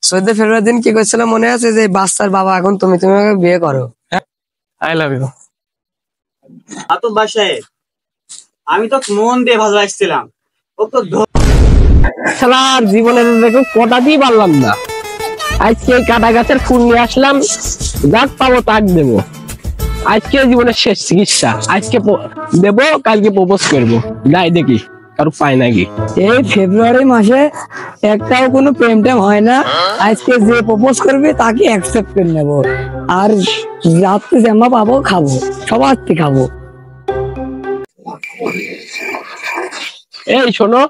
14 ফেব্রুয়ারি দিন কি করছিল মনে আছে? যে বাচ্চার বাবা এখন তুমি আমাকে বিয়ে করো। I love you. আতো বাসায় আমি তো মন দিয়ে ভালোবাসছিলাম, ও তো শালার জীবনের দেখো কটাতেই পারলাম না। আজকে এই কাটা গাছের ফুল নিয়ে আসলাম, যাক পাবো তাক দেবো। আজকে জীবনের শেষ চিকিৎসা, আজকে দেবো, কালকে প্রপোজ করবো। যাই দেখি কারো পাই নাকি। এই ফেব্রুয়ারি মাসে একটাও কোনো প্রেম টেম হয় না। আজকে যে প্রপোজ করবে তাকে অ্যাকসেপ্ট করে নেবো, আর রাত্রে জামা পাবো, খাবো, সবার থেকে খাবো। এই শোনো,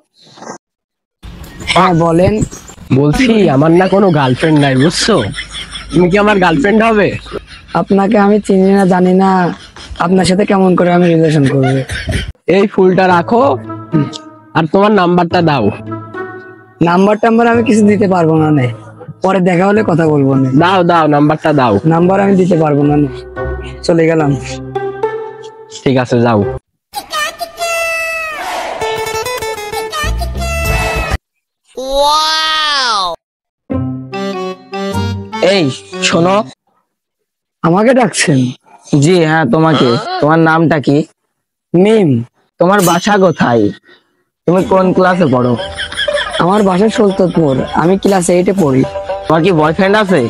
হ্যাঁ বলেন। বলছি আমার না কোনো গার্লফ্রেন্ড নাই, বুঝছো? তুমি কি আমার গার্লফ্রেন্ড হবে? আপনাকে আমি চিনি না, জানি না, আপনার সাথে কেমন করে আমি রিলেশন করবো? এই ফুলটা রাখো আর তোমার নাম্বারটা দাও। নাম্বার আমি কিছু দিতে পারবো না, পরে দেখা হলে কথা বলবো না। দাও দাও, নাম্বারটা দাও। নাম্বার আমি দিতে পারবো না, চলে গেলাম। ঠিক আছে, যাও। এই শোনো, আমাকে ডাকছেন? জি হ্যাঁ তোমাকে। তোমার নামটা কি? মিম। তোমার বাসা কোথায়? তুমি কোন ক্লাসে পড়ো? আমার বাসা সুলতানপুর, আমি ক্লাস 8-এ পড়ি। তোমার কি বয়ফ্রেন্ড আছে?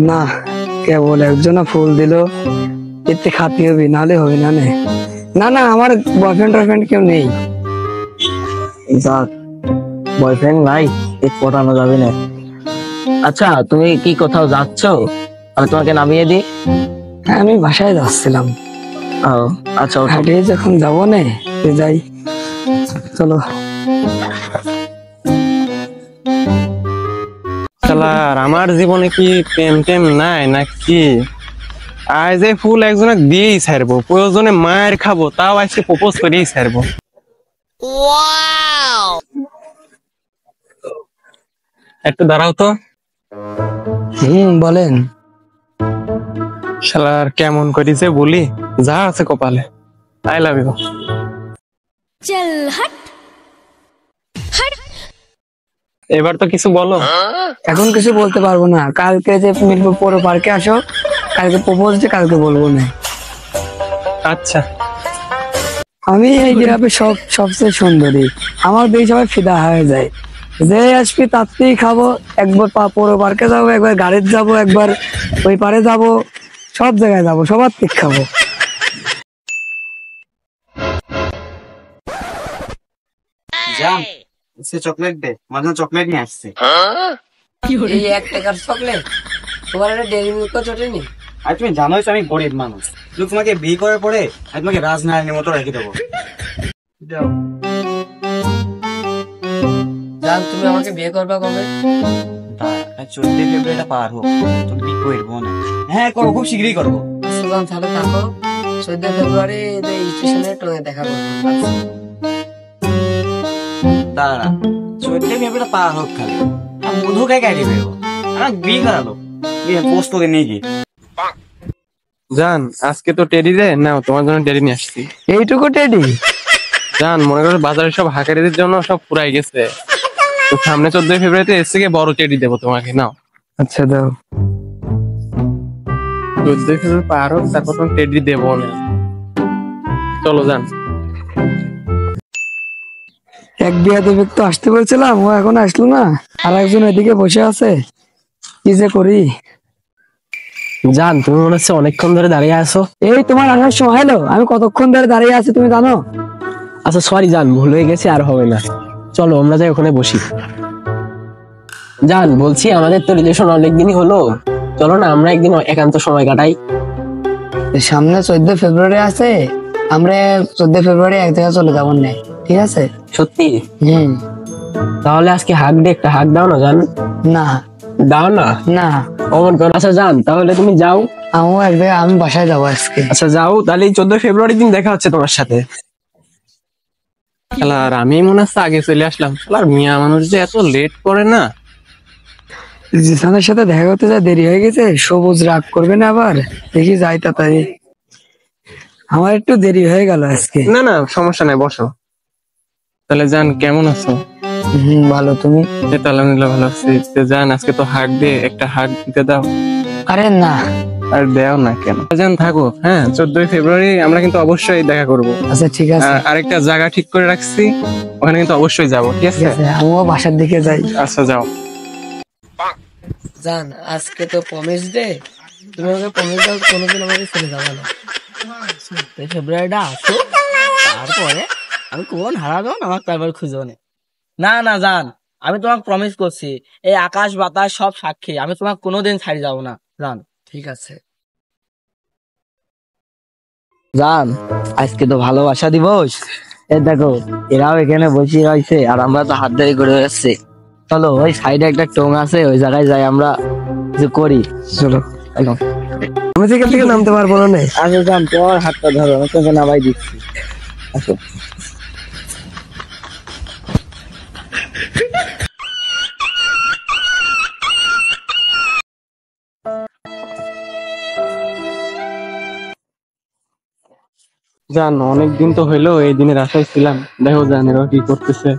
না, কেবল একজন ফুল দিল, এতে খাতি হবে, নালে হবে না। না না, আমার বয়ফ্রেন্ড কেউ নেই। যাক, বয়ফ্রেন্ড নাই, এ পটানো যাবে না। আচ্ছা, তুমি কি কোথাও যাচ্ছ? আমি তোমাকে নামিয়ে দিই। হ্যাঁ, আমি বাসায় যাচ্ছিলাম। ও আচ্ছা, হাটে যখন যাবো না, যাই, চলো। শালার আমার জীবনে কি প্রেম টেম নাই নাকি? আজ এই ফুল একজনে দিয়েই ছাড়বো, প্রয়োজনে মায়ের খাবো, তাও আজকে প্রপোজ করেই ছাড়বো। একটু দাঁড়াও তো। বলেন। শালার কেমন করিছে বলি, যা আছে কপালে। I love you. চল হট হট। এবার তো কিছু বলো। এখন কিছু বলতে পারবো না, কালকে যে মিরপুর পৌর পার্কে আসো, কালকে প্রপোজ যে কালকে বলবো না। আচ্ছা। আমি এই গ্রামে সবচেয়ে সুন্দরী, আমার দেখে সবাই ফিদা হয়ে যায়। যে আসবি তাতেই খাবো, একবার পৌর পার্কে যাবো, একবার গাড়িতে যাবো, একবার ওই পারে যাবো, সব জায়গায় যাবো, সবার থেকে খাবো। জান সে চকলেট দে, মাঝে চকলেট নিয়ে আসছে। এই 1 টাকার চকলেট, তোমার একটা ডেইরি মিল্ক চটেনি? আর তুমি জানোই তো আমি গরিব মানুষ, যদি তোমাকে বিয়ে করার পরে আমি তোমাকে রাজনারায়ণের মতো রেখে দেবো। জান, তুমি আমাকে বিয়ে করবা কবে? 14 ফেব্রুয়ারিটা পার হোক, তুমি বিয়ে করবো না? হ্যাঁ করবো, খুব শীঘ্রই করবো। জান তাহলে থাকো, 14 ফেব্রুয়ারি স্টেশনে ট্রেনে দেখা করবো। দাঁড়া, 14 ফেব্রুয়ারিটা পার হোক খালি, আর মধুকে গাড়ি বেরবো, আমার বিয়ে করালো, বিয়ে পোস্ট করে নিয়ে গিয়ে। জান আজকে তো টেডি রে, নাও তোমার জন্য টেডি নিয়ে আসছি। এইটুকু টেডি? জান মনে করো বাজারে সব হাকারিদের জন্য সব পুরাই গেছে, তো সামনে 14 ফেব্রুয়ারিতে এসে গিয়ে বড় টেডি দেবো তোমাকে, নাও। আচ্ছা দাও। 14 ফেব্রুয়ারি পার হোক, তারপর তোমার টেডি দেবো না। চলো যান। এক বিয়াদব ব্যক্তি আসতে বলছিলাম, ও এখন আসলো না, আর একজন এদিকে বসে আছে, কি যে করি। জান তুমি মনে হচ্ছে অনেকক্ষণ ধরে দাঁড়িয়ে আছো। এই তোমার আসার সময় হলো, আমি কতক্ষণ ধরে দাঁড়িয়ে আছি তুমি জানো? আচ্ছা সরি জান, ভুল হয়ে গেছে, আর হবে না। চলো আমরা যাই ওখানে বসি। জান বলছি আমাদের তো রিলেশন অনেকদিনই হলো, চলো না আমরা একদিন একান্ত সময় কাটাই। সামনে 14 ফেব্রুয়ারি আছে, আমরা 14 ফেব্রুয়ারি এক জায়গায় চলে যাবো না, ঠিক আছে? সত্যি? তাহলে আজকে হাক দে, একটা হাক দাও না জান। না দাও না। না অমন করো। আচ্ছা জান তাহলে তুমি যাও, আমিও এক জায়গায়, আমি বাসায় যাবো আজকে। আচ্ছা যাও তাহলে, এই 14 ফেব্রুয়ারি দিন দেখা হচ্ছে তোমার সাথে। আর আমি মনে হচ্ছে আগে চলে আসলাম। আর মিয়া মানুষ যে এত লেট করে না। জিসানের সাথে দেখা করতে যা দেরি হয়ে গেছে, সবুজ রাগ করবে না আবার, দেখি যাই তাড়াতাড়ি। আমার একটু দেরি হয়ে গেল আজকে। না না সমস্যা নাই, বসো। তাহলে জান কেমন আছো? ভালো, তুমি? এই তো আলহামদুলিল্লাহ ভালো আছি। তো জান, আজকে তো হাগ দিয়ে একটা হাগ দিতে দাও। আরে না। আর দেও না কেন? জান থাকো, হ্যাঁ 14 ফেব্রুয়ারি আমরা কিন্তু অবশ্যই দেখা করব। আচ্ছা ঠিক আছে। আর আরেকটা জায়গা ঠিক করে রাখছি, ওখানে কিন্তু অবশ্যই যাব, ঠিক আছে? ঠিক আছে, আমিও বাসার দিকে যাই। আচ্ছা যাও। জান, আজকে তো প্রমিস ডে, তুমি আমাকে প্রমিস দাও কোনোদিন আমাকে ছেড়ে যাবে না। ফেব্রুয়ারিটা আসো, তারপরে আমি কোন হারাবো না, আমার তারপর খুঁজবো না। না না জান, আমি তোমাকে প্রমিস করছি, এই আকাশ বাতাস সব সাক্ষী, আমি তোমাকে কোনোদিন ছাড়ি যাব না জান। ঠিক আছে। জান, আজকে তো ভালোবাসা দিবস। এই দেখো, এরাও এখানে বসে রয়েছে আর আমরা তো হাত ধরে ঘুরে বেড়াচ্ছি। চলো, ওই সাইডে একটা টোং আছে, ওই জায়গায় যাই আমরা কিছু করি। চলো। একদম। আমি থেকে থেকে নামতে পারবো না। আচ্ছা জান, তোমার হাতটা ধরো, আমি তোকে নামাই দিচ্ছি। আসো। জান, অনেকদিন তো হইলো এই দিনের আশায় ছিলাম। দেখো জান, এরা কি করতেছে,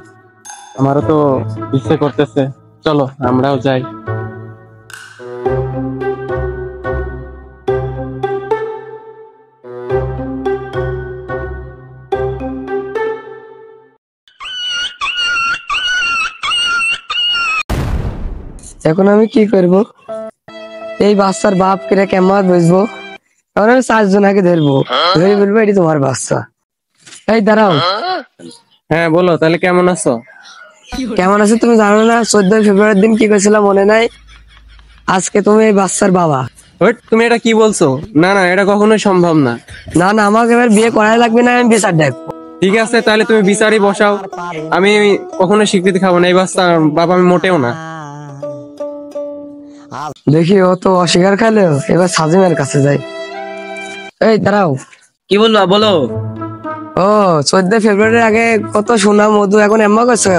আমারও তো ইচ্ছে করতেছে। চলো আমরাও যাই। এখন আমি কি করব? এই বাচ্চার বাপ কিরা কেমন বুঝবো? এখন আমি 4 জনাকে ধরবো, ধরে বলবো এটি তোমার বাচ্চা। এই দাঁড়াও। হ্যাঁ বলো, তাহলে কেমন আছো? কেমন আছো তুমি জানো না? 14 ফেব্রুয়ারির দিন কি করেছিলাম মনে নাই? আজকে তুমি এই বাচ্চার বাবা। ওয়েট, তুমি এটা কি বলছো? না না, এটা কখনোই সম্ভব না। না না, আমাকে এবার বিয়ে করাই লাগবে না, আমি বিচার দেখবো। ঠিক আছে, তাহলে তুমি বিচারই বসাও। আমি কখনো স্বীকৃতি খাবো না, এই বাচ্চার বাবা আমি মোটেও না। দেখি ও তো অস্বীকার খাইলেও, এবার সাজিমের কাছে যাই। এই দাঁড়াও। কি বলবা বলো? ও 14 ফেব্রুয়ারির আগে কত সোনা মধু, এখন এম্মা করছো,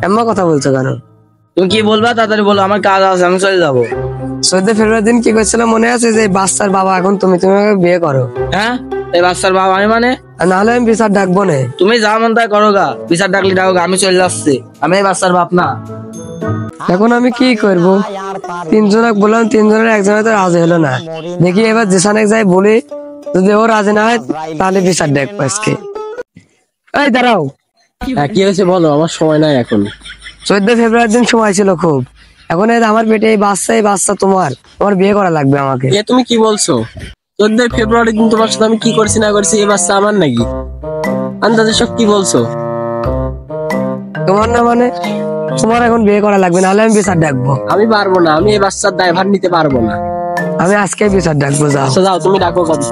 এম্মা কথা বলছো কেন? তুমি কি বলবা তাড়াতাড়ি বলো, আমার কাজ আছে, আমি চলে যাবো। 14 ফেব্রুয়ারির দিন কি করছিলাম মনে আছে? যে বাচ্চার বাবা এখন তুমি, তুমি আমাকে বিয়ে করো। হ্যাঁ, এই বাচ্চার বাবা আমি মানে? আর নাহলে আমি বিচার ডাকবো না। তুমি যা মন তাই করো গা, বিচার ডাকলি ডাকো গা, আমি চলে যাচ্ছি, আমি এই বাচ্চার বাপ না। এখন আমি কি করব? 3 জনক বললাম, 3 জনের একজনের তো রাজি হলো না। দেখি এবার যেখানে যাই বলি, যদি ও রাজি না হয় তাহলে বিচার দেখবো আজকে। এই দাঁড়াও। হ্যাঁ, কি হয়েছে বলো, আমার সময় নাই এখন। 14 ফেব্রুয়ারির দিন সময় ছিল খুব, এখন এই আমার পেটে এই বাচ্চা তোমার, তোমার বিয়ে করা লাগবে আমাকে। এ তুমি কি বলছো? 14 ফেব্রুয়ারি দিন তোমার সাথে আমি কি করছি না করছি, এই বাচ্চা আমার নাকি? আন্দাজে সব কি বলছো? তোমার না মানে? তোমার এখন বিয়ে করা লাগবে, নাহলে আমি বিচার ডাকবো। আমি পারবো না, আমি এই বাচ্চার দায়ভার নিতে পারবো না। আমি আজকে বিচার ডাকবো, যাও। আচ্ছা যাও, তুমি ডাকো কথা।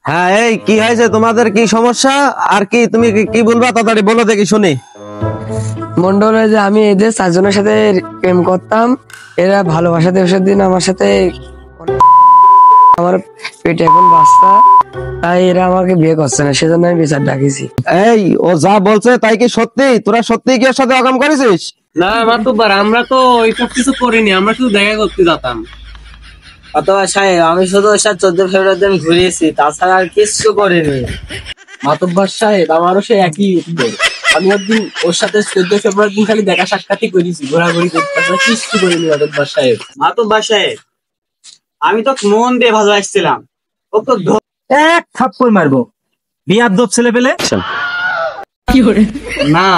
হ্যাঁ, এই কি হয়েছে, তোমাদের কি সমস্যা? আর কি তুমি কি বলবা, তাড়াতাড়ি বলো দেখি শুনি। মন্ডল, যে আমি এদের 4 জনের সাথে প্রেম করতাম, এরা ভালোবাসা দিবসের দিন আমার সাথে, আমার পেটে এখন বাচ্চা, তাই এরা আমাকে বিয়ে করছে না, সেজন্য আমি বিচার ডাকিছি। এই ও যা বলছে তাই কি সত্যি? তোরা সত্যি কি ওর সাথে অকাম করেছিস? না মাতুব্বার, আমরা তো এইসব কিছু করিনি, আমরা শুধু দেখা করতে যেতাম। অথবা সাহেব, আমি শুধু ওর সাথে 14 ফেব্রুয়ারি দিন ঘুরিয়েছি, তাছাড়া আর কিছু করিনি। মাতব্বর সাহেব, আমারও সে একই উত্তর। আমি একদিন ওর সাথে 14 ফেব্রুয়ারি দিন খালি দেখা সাক্ষাৎই করেছি, ঘোরাঘুরি করতে, কিছু করিনি মাতব্বর সাহেব। মাতুব্বার সাহেব, আমি তো মন দিয়ে ভালোবাসছিলাম, ও তো এক থাপ্পড় মারবো, বিয়াদব ছেলে পেলে। না,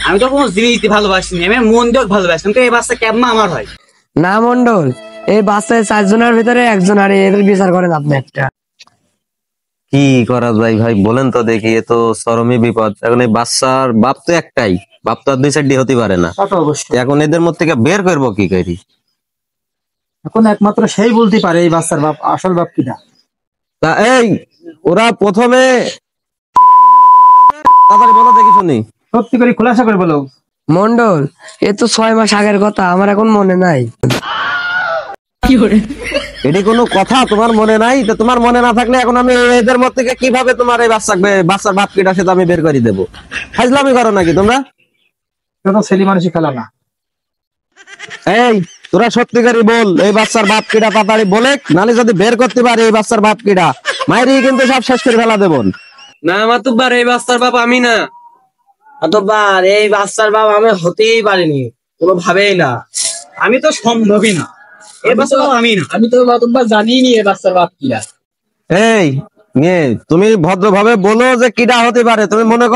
আমি তো কোনো জিনিস দিয়ে ভালোবাসিনি, আমি মন দিয়ে ভালোবাসতাম, তো এই বাচ্চা কেমন আমার হয়? না মন্ডল, এই বাচ্চায় 4 জনের ভিতরে একজন, আর এদের বিচার করেন আপনি একটা। কি করা যায় ভাই বলেন তো দেখি, এ তো চরমই বিপদ। এখন এই বাচ্চার বাপ তো একটাই, বাপ তো আর 2-4টি হতে পারে না। তা তো অবশ্যই। এখন এদের মধ্যে থেকে বের করবো কি করি? এখন একমাত্র সেই বলতে পারে এই বাচ্চার বাপ, আসল বাপ কিনা। তা এই ওরা প্রথমে তাড়াতাড়ি বলো দেখি শুনি। সত্যি করে খোলাসা করে বলো। মন্ডল, এ তো 6 মাস আগের কথা, আমার এখন মনে নাই। এটি কোনো কথা তোমার মনে নাই? তো তোমার মনে না থাকলে এখন আমি এদের মধ্যে থেকে কিভাবে তোমার এই বাচ্চার বাপ কিটা সেটা আমি বের করে দেবো? ফাজলামি করো নাকি তোমরা? এটা তো ছেলে মানুষই খেলা না। এই তোরা সত্যিকারই বল, এই বাচ্চার বাপ কিটা তাড়াতাড়ি বলে, নালে যদি বের করতে পারে এই বাচ্চার বাপ কিটা, মায়েরই কিন্তু সব শেষ করে ফেলা দেবো। না মাতুব্বার, এই বাচ্চার বাপ আমি না। অতবার এই বাচ্চার বাপ আমি হতেই পারিনি, কোনোভাবেই না। আমি তো সম্ভবই না, এই বাচ্চার বাপ আমি না। আমি তো মাতুব্বার জানি নি এ বাচ্চার বাপ কিরা। এই মেয়ে, তুমি ভদ্রভাবে বলো যে কিডা হতে পারে। তুমি মনে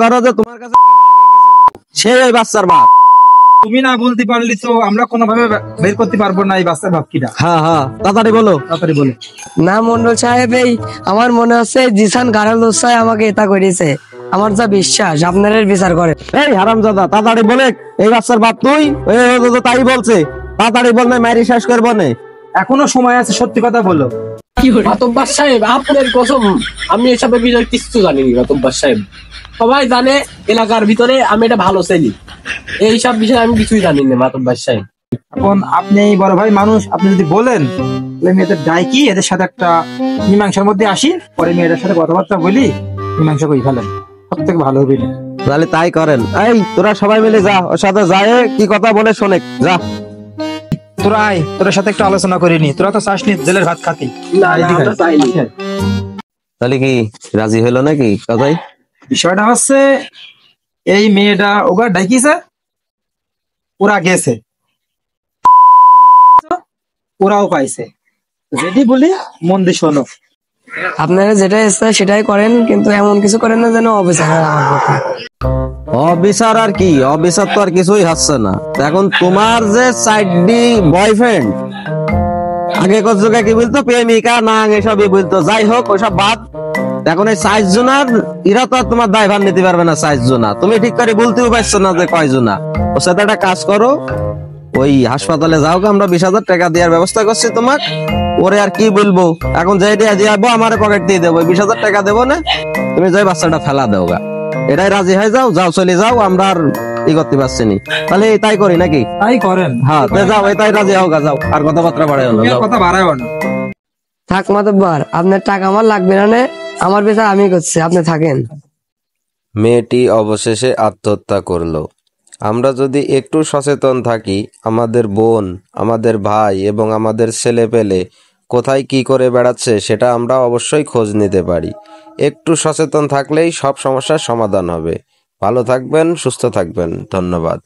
করো যে তোমার কাছে সে এই বাচ্চার বাপ। তুমি না বলতে পারলি তো আমরা কোনোভাবে বের করতে পারবো না এই বাচ্চার বাপ কিটা। হ্যাঁ হ্যাঁ, তাড়াতাড়ি বলো। তাড়াতাড়ি বলো। না মন্ডল সাহেব, এই আমার মনে হচ্ছে জিসান গারাল দোসাই আমাকে এটা করেছে। আমার যা বিশ্বাস, আপনারা বিচার করে। এই হারামজাদা, তাড়াতাড়ি বলে এই বাচ্চার বাপ তুই? ও তো তাই বলছে, তাড়াতাড়ি বল, না মাইরি শেষ করবো না। এখনো সময় আছে, সত্যি কথা বলো। মাতুব্বার সাহেব আপনার কসম, আমি এসবের বিষয়ে কিচ্ছু জানি না। মাতুব্বার সাহেব, সবাই জানে এলাকার ভিতরে আমি এটা ভালো ছেলে, এইসব বিষয়ে আমি কিছুই জানি না। মাতুব্বার সাহেব, এখন আপনি এই বড় ভাই মানুষ, আপনি যদি বলেন তাহলে আমি এদের ডাইকি এদের সাথে একটা মীমাংসার মধ্যে আসি, পরে মেয়েটার সাথে কথাবার্তা বলি, মীমাংসা করে ফেলেন, সব থেকে ভালো হবে। তাহলে তাই করেন। এই তোরা সবাই মিলে যা, ওর সাথে যায় কি কথা বলে শোনে, যা। তোরা আয়, তোর সাথে একটু আলোচনা করে নি। তোরা তো চাসনি জেলের ভাত খাতি। না আমরা চাইনি। তাহলে কি রাজি হইলো নাকি কথাই? বিষয়টা হচ্ছে এই মেয়েটা ওগা ডাইকিছে, ওরা গেছে, ওরাও পাইছে। যদি বলি মন দিয়ে শোনো। আপনারা যেটা ইচ্ছা সেটাই করেন, কিন্তু এমন কিছু করেন না যেন অবিচার হয় আমার পক্ষে। অবিচার আর কি, অবিচার তো আর কিছুই হচ্ছে না। এখন তোমার যে সাইডি বয়ফ্রেন্ড, আগে কত জায়গায় কি বলতো, প্রেমিকা না এসবই বলতো, যাই হোক ওসব বাদ। এখন এই 4 জনার এরা তো আর তোমার দায়ভার নিতে পারবে না। 4 জনা তুমি ঠিক করে বলতেও পারছো না যে কয় জনা। ওর সাথে একটা কাজ করো, ওই হাসপাতালে যাও, আমরা 20,000 টাকা দেওয়ার ব্যবস্থা করছি তোমাক। ওরে আর কি বলবো, এখন যাই দিয়ে যাবো, আমার পকেট দিয়ে দেবো, 20,000 টাকা দেবো না, তুমি যাই বাচ্চাটা ফেলা দেও গা। এটাই রাজি হয়ে যাও, যাও চলে যাও, আমরা আর ই করতে পারছি নি। তাহলে তাই করি নাকি? তাই করেন। হ্যাঁ যাও, এটাই রাজি হও গা, যাও, আর কথাবার্তা বাড়াই হলো। কথা বাড়ায় না। থাক মাতব্বর, আপনার টাকা আমার লাগবে না, আমার বিচার আমি করছি, আপনি থাকেন। মেয়েটি অবশেষে আত্মহত্যা করলো। আমরা যদি একটু সচেতন থাকি, আমাদের বোন, আমাদের ভাই এবং আমাদের ছেলে পেলে কোথায় কি করে বেড়াচ্ছে সেটা আমরা অবশ্যই খোঁজ নিতে পারি। একটু সচেতন থাকলেই সব সমস্যার সমাধান হবে। ভালো থাকবেন, সুস্থ থাকবেন, ধন্যবাদ।